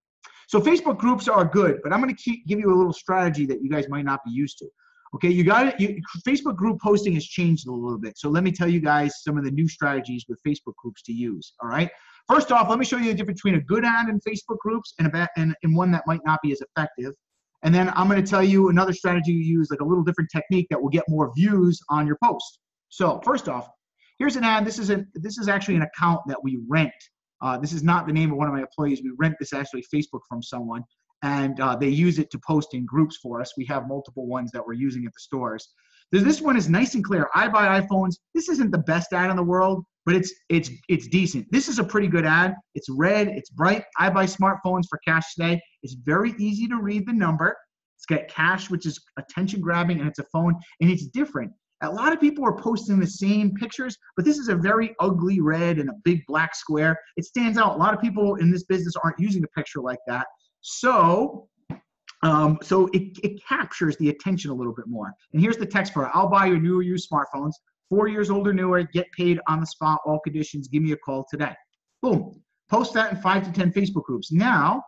So Facebook groups are good, but I'm going to give you a little strategy that you guys might not be used to. Okay, you got it. Facebook group posting has changed a little bit. So let me tell you guys some of the new strategies with Facebook groups to use. All right. First off, let me show you the difference between a good ad in Facebook groups and one that might not be as effective. And then I'm going to tell you another strategy you use, like a little different technique that will get more views on your post. So first off, here's an ad. This is actually an account that we rent. This is not the name of one of my employees. We rent this actually Facebook from someone, and they use it to post in groups for us. We have multiple ones that we're using at the stores. This one is nice and clear. I buy iPhones. This isn't the best ad in the world, but it's decent. This is a pretty good ad. It's red. It's bright. I buy smartphones for cash today. It's very easy to read the number. It's got cash, which is attention grabbing, and it's a phone, and it's different. A lot of people are posting the same pictures, but this is a very ugly red and a big black square. It stands out. A lot of people in this business aren't using a picture like that. So So it captures the attention a little bit more. And here's the text for it. I'll buy your new or used smartphones, 4 years old or newer, get paid on the spot, all conditions, give me a call today. Boom. Post that in 5 to 10 Facebook groups. Now,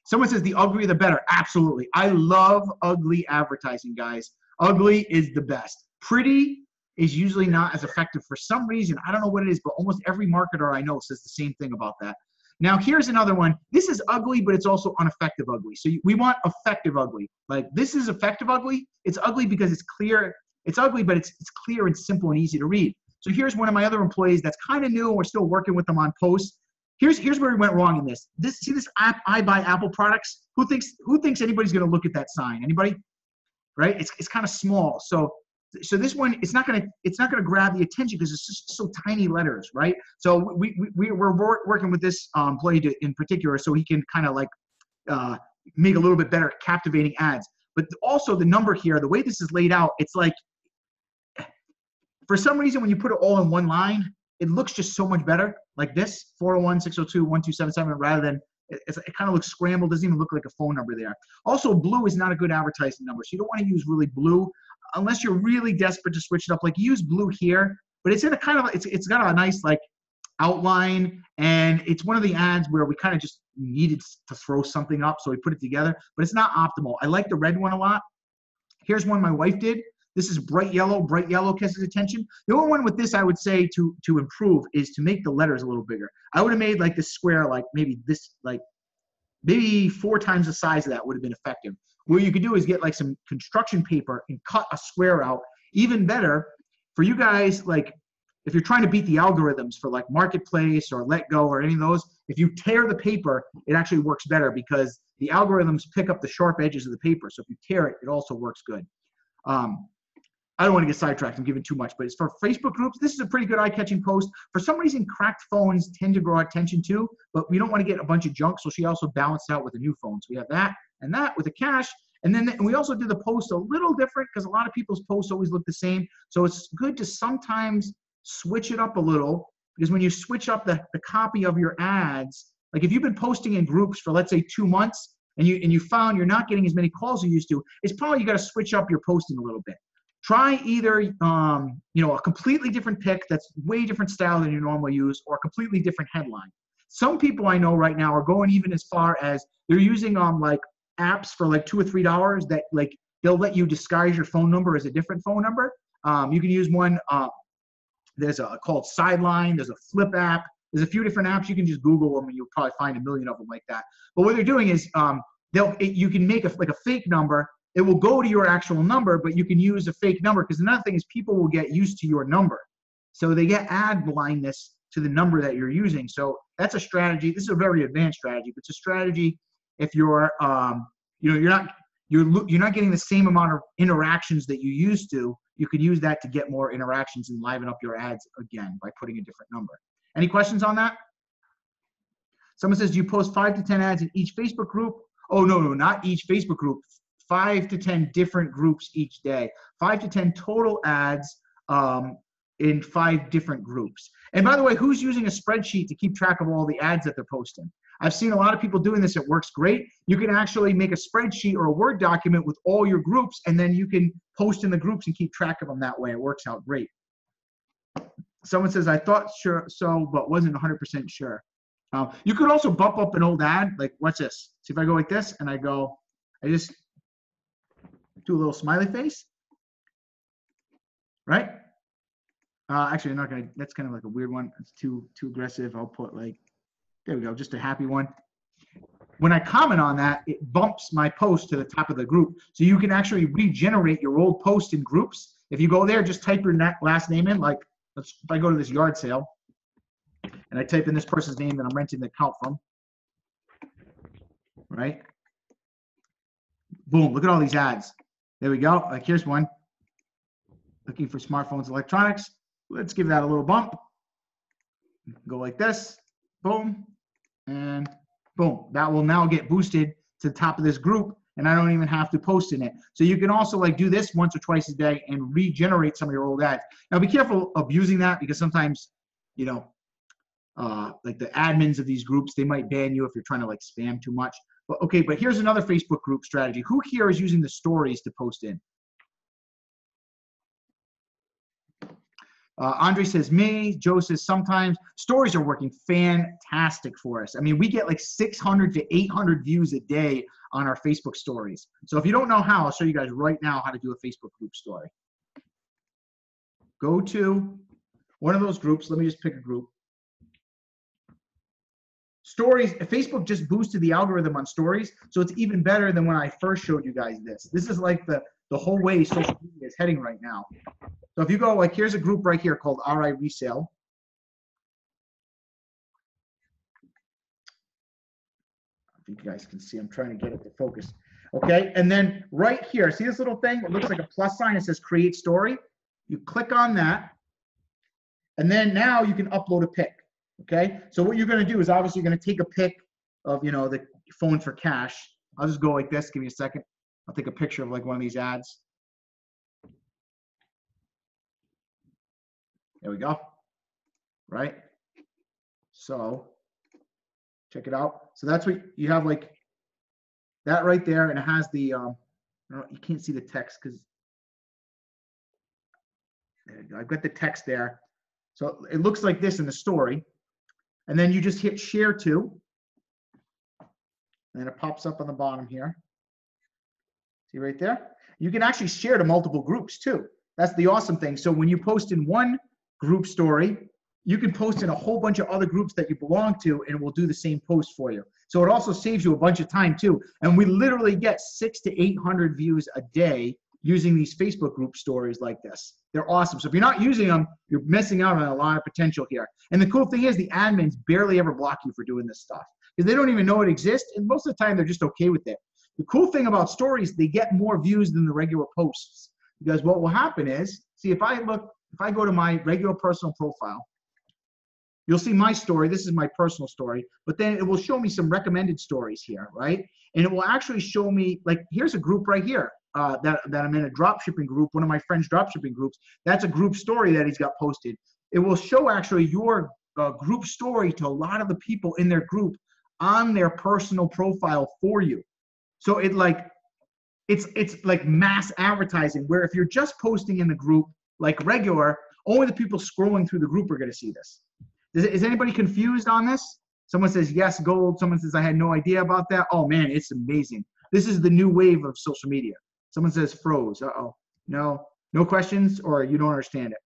someone says the uglier the better. Absolutely. I love ugly advertising, guys. Ugly is the best. Pretty is usually not as effective for some reason. I don't know what it is, but almost every marketer I know says the same thing about that. Now, here's another one. This is ugly, but it's also ineffective ugly. So we want effective ugly. Like, this is effective ugly. It's ugly because it's clear. It's ugly, but it's clear and simple and easy to read. So here's one of my other employees that's kind of new, and we're still working with them on posts. Here's where we went wrong in this. See this app, I buy Apple products? Who thinks anybody's going to look at that sign? Anybody? Right? It's kind of small. So this one, it's not gonna grab the attention because it's just so tiny letters, right? So we're working with this employee in particular, so he can kind of like make a little bit better captivating ads. But also the number here, the way this is laid out, it's like, for some reason when you put it all in one line, it looks just so much better. Like this, 401-602-1277, rather than it kind of looks scrambled. Doesn't even look like a phone number there. Also, blue is not a good advertising number, so you don't want to use really blue unless you're really desperate to switch it up. Like, use blue here, but it's in a kind of, it's got a nice like outline, and it's one of the ads where we kind of just needed to throw something up, so we put it together, but it's not optimal. I like the red one a lot. Here's one my wife did. This is bright yellow. Bright yellow catches attention. The only one with this I would say to improve is to make the letters a little bigger. I would have made like this square, like maybe this, like maybe 4 times the size of that would have been effective. What you could do is get like some construction paper and cut a square out. Even better for you guys, like if you're trying to beat the algorithms for like Marketplace or Let Go or any of those, if you tear the paper, it actually works better because the algorithms pick up the sharp edges of the paper. So if you tear it, it also works good. I don't want to get sidetracked. I'm giving too much, but it's for Facebook groups. This is a pretty good eye-catching post. For some reason, cracked phones tend to draw attention too, but we don't want to get a bunch of junk, so she also balanced out with a new phone. So we have that and that with the cash. And then we also did the post a little different because a lot of people's posts always look the same. So it's good to sometimes switch it up a little, because when you switch up the copy of your ads, like if you've been posting in groups for, let's say, 2 months, and you found you're not getting as many calls as you used to, it's probably you got to switch up your posting a little bit. Try either a completely different pic that's way different style than you normally use, or a completely different headline. Some people I know right now are going even as far as they're using like apps for like $2 or $3 that like they'll let you disguise your phone number as a different phone number. You can use one. There's a called Sideline. There's a Flip app. There's a few different apps. You can just Google them and you'll probably find a million of them like that. But what they're doing is you can make a fake number. It will go to your actual number, but you can use a fake number, because another thing is people will get used to your number. So they get ad blindness to the number that you're using. So that's a strategy. This is a very advanced strategy, but it's a strategy if you're you're not getting the same amount of interactions that you used to. You could use that to get more interactions and liven up your ads again by putting a different number. Any questions on that? Someone says, do you post 5 to 10 ads in each Facebook group? Oh, no, not each Facebook group. 5 to 10 different groups each day. 5 to 10 total ads in 5 different groups. And by the way, who's using a spreadsheet to keep track of all the ads that they're posting? I've seen a lot of people doing this. It works great. You can actually make a spreadsheet or a Word document with all your groups, and then you can post in the groups and keep track of them that way. It works out great. Someone says, I thought sure so, but wasn't 100% sure. You could also bump up an old ad. Like, watch this. See if I go like this, and I just do a little smiley face, right? Actually, I'm not gonna. That's kind of like a weird one. It's too aggressive. I'll put like, there we go, just a happy one. When I comment on that, it bumps my post to the top of the group, so you can actually regenerate your old post in groups. If you go there, just type your last name in. Like, if I go to this yard sale, and I type in this person's name that I'm renting the account from, right? Boom! Look at all these ads. There we go. Like, here's one. Looking for smartphones, electronics. Let's give that a little bump. Go like this. Boom. And boom. That will now get boosted to the top of this group, and I don't even have to post in it. So you can also like do this once or twice a day and regenerate some of your old ads. Now be careful of using that, because sometimes, like the admins of these groups, they might ban you if you're trying to like spam too much. Okay, but here's another Facebook group strategy. Who here is using the stories to post in? Andre says me. Joe says sometimes. Stories are working fantastic for us. I mean, we get like 600 to 800 views a day on our Facebook stories. So if you don't know how, I'll show you guys right now how to do a Facebook group story. Go to one of those groups. Let me just pick a group. Stories, Facebook just boosted the algorithm on stories, so it's even better than when I first showed you guys this. This is like the whole way social media is heading right now. So if you go, like, here's a group right here called RI Resale. I think you guys can see, I'm trying to get it to focus. Okay, and then right here, see this little thing? It looks like a plus sign. It says create story. You click on that, and then now you can upload a pic. Okay, so what you're going to do is obviously you're going to take a pic of, you know, the phone for cash. I'll just go like this. Give me a second. I'll take a picture of like one of these ads. There we go. Right. So check it out. So that's what you have, like that right there, and it has the you can't see the text because there you go. I've got the text there. So it looks like this in the story, and then you just hit share to, and it pops up on the bottom here. See right there? You can actually share to multiple groups too. That's the awesome thing. So when you post in one group story, you can post in a whole bunch of other groups that you belong to, and it will do the same post for you. So it also saves you a bunch of time too. And we literally get 600 to 800 views a day using these Facebook group stories like this. They're awesome. So if you're not using them, you're missing out on a lot of potential here. And the cool thing is the admins barely ever block you for doing this stuff because they don't even know it exists. And most of the time they're just okay with it. The cool thing about stories, they get more views than the regular posts, because what will happen is, see, if I go to my regular personal profile, you'll see my story. This is my personal story, but then it will show me some recommended stories here, right? And it will actually show me, like, here's a group right here that I'm in, a dropshipping group, one of my friends' dropshipping groups. That's a group story that he's got posted. It will show actually your group story to a lot of the people in their group on their personal profile for you. So it's like mass advertising, where if you're just posting in the group like regular, only the people scrolling through the group are going to see this. Is anybody confused on this? Someone says yes, gold. Someone says I had no idea about that. Oh man, it's amazing. This is the new wave of social media. Someone says froze. Uh-oh. No questions, or you don't understand it.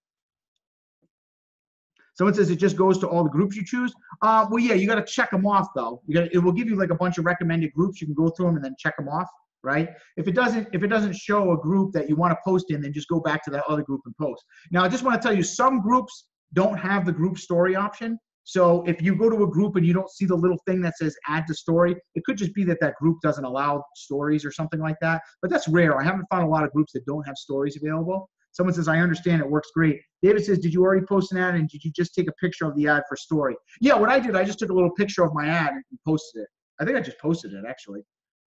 Someone says it just goes to all the groups you choose. Well, yeah, you got to check them off though. It will give you like a bunch of recommended groups. You can go through them and then check them off, right? If it doesn't show a group that you want to post in, then just go back to that other group and post. Now, I just want to tell you, some groups don't have the group story option. So if you go to a group and you don't see the little thing that says add to story, it could just be that that group doesn't allow stories or something like that. But that's rare. I haven't found a lot of groups that don't have stories available. Someone says, I understand, it works great. David says, did you already post an ad, and did you just take a picture of the ad for story? Yeah, what I did, I just took a little picture of my ad and posted it. I think I just posted it, actually.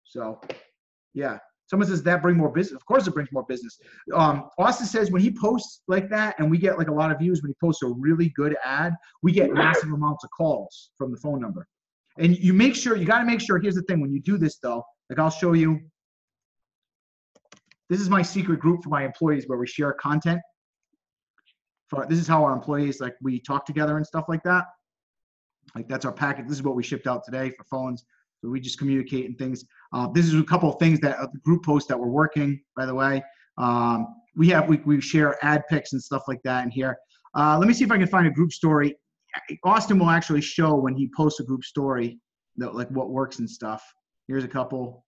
So, yeah. Someone says, that bring more business. Of course it brings more business. Austin says, when he posts like that, and we get like a lot of views, when he posts a really good ad, we get massive amounts of calls from the phone number. And you got to make sure, here's the thing, when you do this though, like I'll show you, this is my secret group for my employees where we share content. This is how our employees, like, we talk together and stuff like that. Like, that's our packet. This is what we shipped out today for phones. So we just communicate and things. This is a couple of things that the group posts that we're working, by the way. We share ad pics and stuff like that in here. Let me see if I can find a group story. Austin will actually show when he posts a group story that, like, what works and stuff. Here's a couple.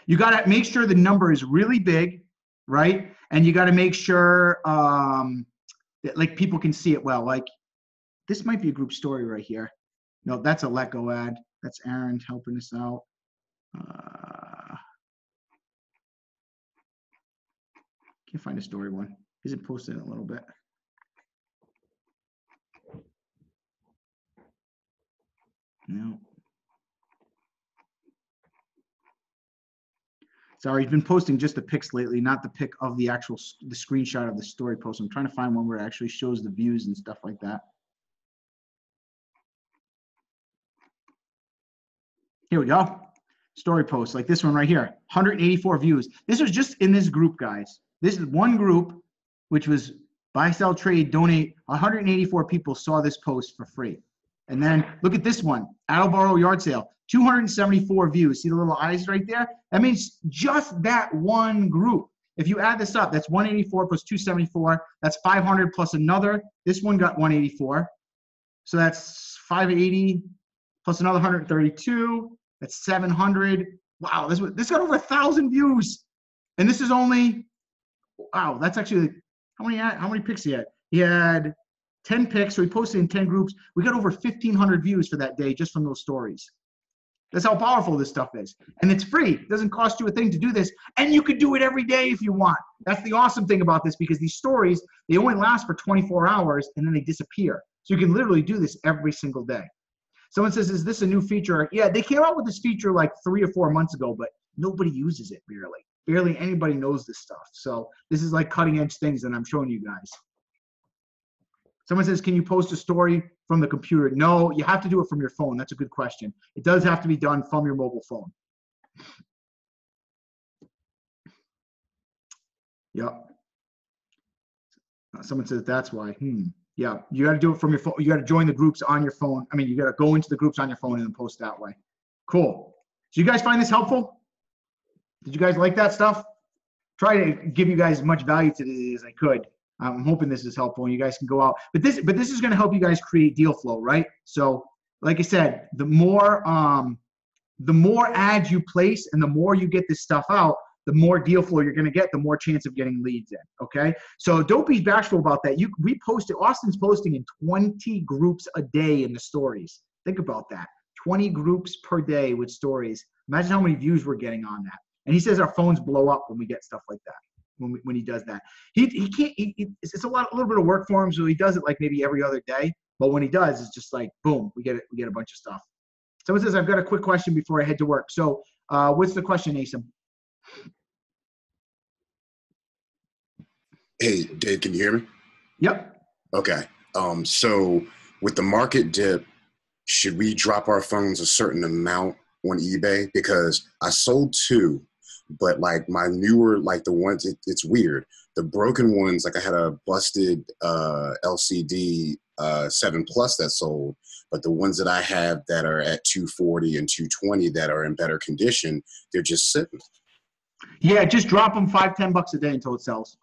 You got to make sure the number is really big, right? And you got to make sure that, like, people can see it well. Like, this might be a group story right here. No, that's a Let Go ad. That's Aaron helping us out. Can't find a story one. He's posted in a little bit. No. Sorry, he's been posting just the pics lately, not the pic of the screenshot of the story post. I'm trying to find one where it actually shows the views and stuff like that. Here we go. Story post like this one right here, 184 views. This was just in this group, guys. This is one group, which was buy, sell, trade, donate. 184 people saw this post for free. And then look at this one, Attleboro yard sale, 274 views. See the little eyes right there? That means just that one group. If you add this up, that's 184 plus 274. That's 500 plus another. This one got 184. So that's 580 plus another 132. That's 700. Wow, this got over 1,000 views. And this is only, wow, that's actually, how many picks he had? He had 10 picks, so he posted in 10 groups. We got over 1,500 views for that day just from those stories. That's how powerful this stuff is. And it's free. It doesn't cost you a thing to do this. And you can do it every day if you want. That's the awesome thing about this, because these stories, they only last for 24 hours and then they disappear. So you can literally do this every single day. Someone says, is this a new feature? Yeah, they came out with this feature like 3 or 4 months ago, but nobody uses it barely. Barely anybody knows this stuff. So this is like cutting edge things that I'm showing you guys. Someone says, can you post a story from the computer? No, you have to do it from your phone. That's a good question. It does have to be done from your mobile phone. Yep. Someone says that's why. Yeah, you got to do it from your phone. You got to join the groups on your phone. I mean, you got to go into the groups on your phone and then post that way. Cool. So you guys find this helpful? Did you guys like that stuff? Try to give you guys as much value to this as I could. I'm hoping this is helpful and you guys can go out. But this is going to help you guys create deal flow, right? So, like I said, the more ads you place and the more you get this stuff out, the more deal flow you're going to get, the more chance of getting leads in. Okay. So don't be bashful about that. Austin's posting in 20 groups a day in the stories. Think about that. 20 groups per day with stories. Imagine how many views we're getting on that. And he says our phones blow up when we get stuff like that. When he does that, it's a little bit of work for him, so he does it like maybe every other day. But when he does, it's just like boom, we get a bunch of stuff. Someone says, I've got a quick question before I head to work. So what's the question, Asim? Hey, Dave, can you hear me? Yep. Okay. So with the market dip, should we drop our phones a certain amount on eBay? Because I sold 2. But like my newer, like the ones, it's weird. The broken ones, like I had a busted LCD 7 Plus that sold, but the ones that I have that are at 240 and 220 that are in better condition, they're just sitting. Yeah, just drop them $5-10 a day until it sells.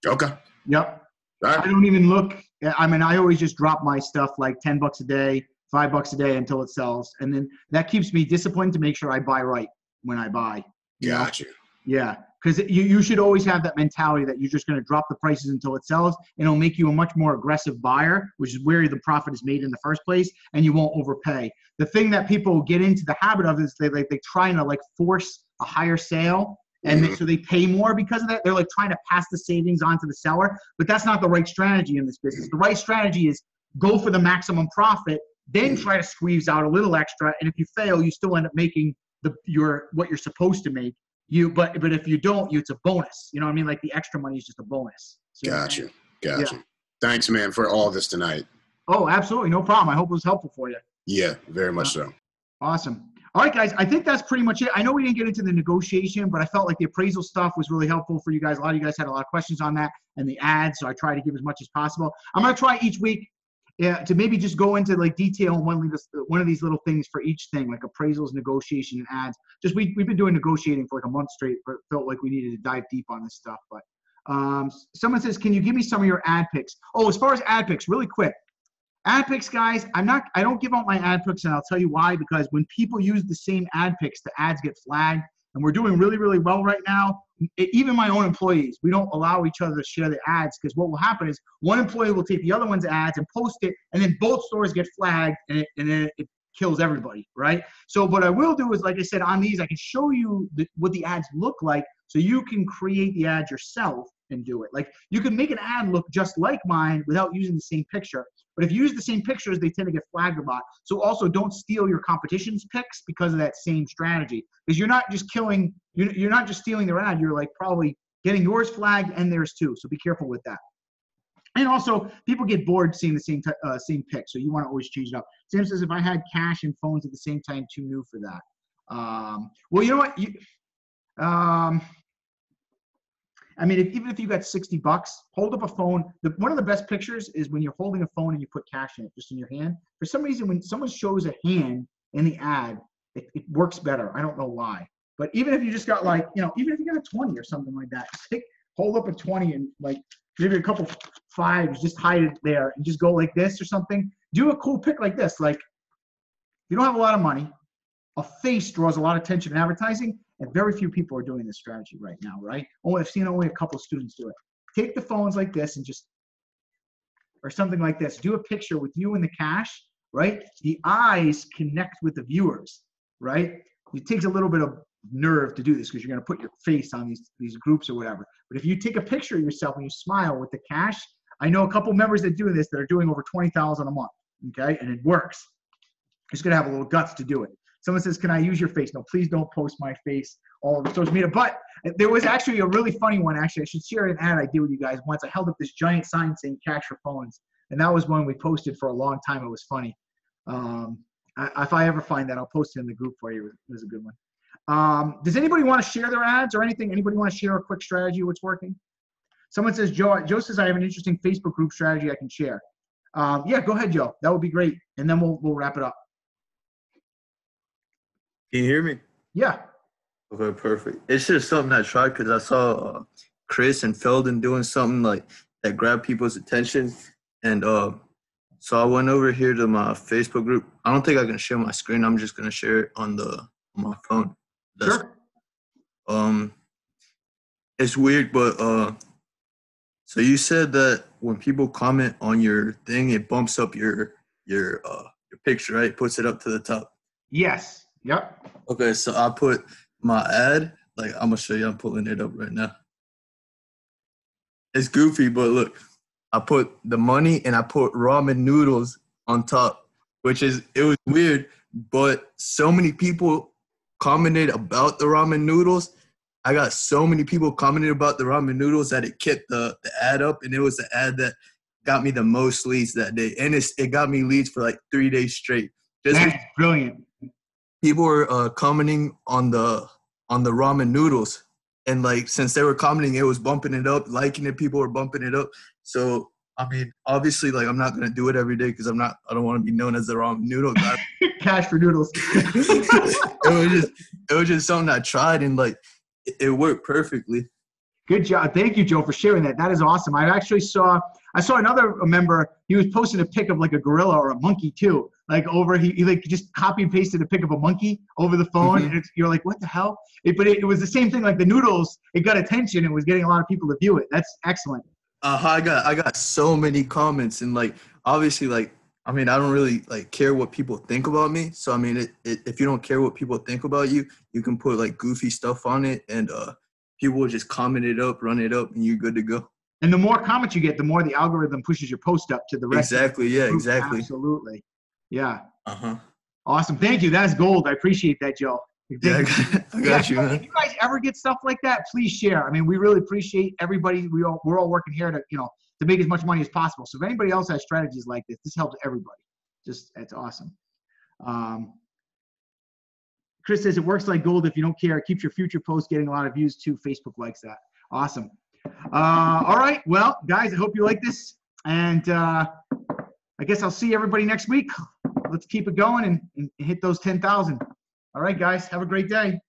Okay. Yep. Right. I don't even look. I mean, I always just drop my stuff like $10 a day, $5 a day until it sells, and then that keeps me disciplined to make sure I buy right when I buy. Gotcha. Yeah, because you should always have that mentality that you're just going to drop the prices until it sells, and it'll make you a much more aggressive buyer, which is where the profit is made in the first place, and you won't overpay. The thing that people get into the habit of is they try to like force a higher sale, and so they pay more because of that. They're like trying to pass the savings on to the seller, but that's not the right strategy in this business. The right strategy is go for the maximum profit, then try to squeeze out a little extra, and if you fail, you still end up making what you're supposed to make. But if you don't, it's a bonus. You know what I mean? Like the extra money is just a bonus. So, Gotcha. Yeah. Thanks, man, for all this tonight. Oh, absolutely. No problem. I hope it was helpful for you. Yeah, very much so. Awesome. All right, guys. I think that's pretty much it. I know we didn't get into the negotiation, but I felt like the appraisal stuff was really helpful for you guys. A lot of you guys had a lot of questions on that and the ads, so I try to give as much as possible. I'm going to try each week to maybe just go into like detail on one of these little things for each thing, like appraisals, negotiation, and ads. Just we've been doing negotiating for like a month straight, but felt like we needed to dive deep on this stuff. But someone says, can you give me some of your ad picks? Oh, as far as ad picks, really quick. Ad picks, guys, I don't give out my ad picks, and I'll tell you why. Because when people use the same ad picks, the ads get flagged, and we're doing really, really well right now. Even my own employees, we don't allow each other to share the ads, because what will happen is one employee will take the other one's ads and post it, and then both stores get flagged, and then it kills everybody, right? So what I will do is, like I said, on these, I can show you what the ads look like, so you can create the ad yourself and do it. Like you can make an ad look just like mine without using the same picture. But if you use the same pictures, they tend to get flagged a lot. So also don't steal your competition's picks because of that same strategy. Because you're not just stealing their ad, you're like probably getting yours flagged and theirs too. So be careful with that. And also, people get bored seeing the same pic, so you want to always change it up. Sam says, if I had cash and phones at the same time, too new for that. Well, you know what? I mean, even if you got $60, hold up a phone. One of the best pictures is when you're holding a phone and you put cash in it, just in your hand. For some reason, when someone shows a hand in the ad, it works better. I don't know why. But even if you just got like, even if you got a 20 or something like that, hold up a 20 and like maybe a couple fives, just hide it there and just go like this or something. Do a cool pic like this. Like, you don't have a lot of money. A face draws a lot of attention in advertising, and very few people are doing this strategy right now, right? I've seen only a couple students do it. Take the phones like this and or something like this. Do a picture with you and the cash, right? The eyes connect with the viewers, right? It takes a little bit of nerve to do this because you're going to put your face on these groups or whatever. But if you take a picture of yourself and you smile with the cash, I know a couple members that do this that are doing over $20,000 a month, okay? And it works. Just going to have a little guts to do it. Someone says, can I use your face? No, please don't post my face all over social media. But there was actually a really funny one. Actually, I should share an ad I did with you guys once. I held up this giant sign saying cash for phones. And that was one we posted for a long time. It was funny. If I ever find that, I'll post it in the group for you. It was a good one. Does anybody want to share their ads or anything? Anybody want to share a quick strategy what's working? Someone says, Joe says, I have an interesting Facebook group strategy I can share. Yeah, go ahead, Joe. That would be great. And then we'll wrap it up. Can you hear me? Yeah. Okay, perfect. It's just something I tried because I saw Chris and Felden doing something like that grabbed people's attention. And so I went over here to my Facebook group. I don't think I can share my screen. I'm just going to share it on my phone. Sure. It's weird, but so you said that when people comment on your thing, it bumps up your picture, right? Puts it up to the top. Yes. Yep. Okay, so I put my ad, like I'm gonna show you, I'm pulling it up right now. It's goofy, but look, I put the money and I put ramen noodles on top, it was weird, but so many people commented about the ramen noodles. I got so many people commenting about the ramen noodles that it kept the ad up, and it was the ad that got me the most leads that day. And it got me leads for like 3 days straight. That's brilliant. People were commenting on the ramen noodles, and like since they were commenting, it was bumping it up, liking it. People were bumping it up. So I mean, obviously, like I'm not gonna do it every day because I don't want to be known as the ramen noodle guy. Cash for noodles. it was just something I tried, and like it worked perfectly. Good job. Thank you, Joe, for sharing that. That is awesome. I saw another member. He was posting a pic of like a gorilla or a monkey too. Like he like just copy and pasted a pic of a monkey over the phone. Mm-hmm. And you're like, what the hell? But it was the same thing. Like the noodles, it got attention. It was getting a lot of people to view it. That's excellent. I got so many comments, and like obviously, like I mean, I don't really like care what people think about me. So I mean, if you don't care what people think about you, you can put like goofy stuff on it, and people will just comment it up, run it up, and you're good to go. And the more comments you get, the more the algorithm pushes your post up to the rest. Exactly. Yeah. Exactly. Absolutely. Yeah. Uh-huh. Awesome. Thank you. That's gold. I appreciate that, Joe. Yeah, I got you, man. If you guys ever get stuff like that, please share. I mean, we really appreciate everybody. We're all working here to make as much money as possible. So if anybody else has strategies like this helps everybody. It's awesome. Chris says it works like gold if you don't care. It keeps your future posts getting a lot of views too. Facebook likes that. Awesome. All right. Well, guys, I hope you like this. And I guess I'll see everybody next week. Let's keep it going and hit those 10,000. All right, guys. Have a great day.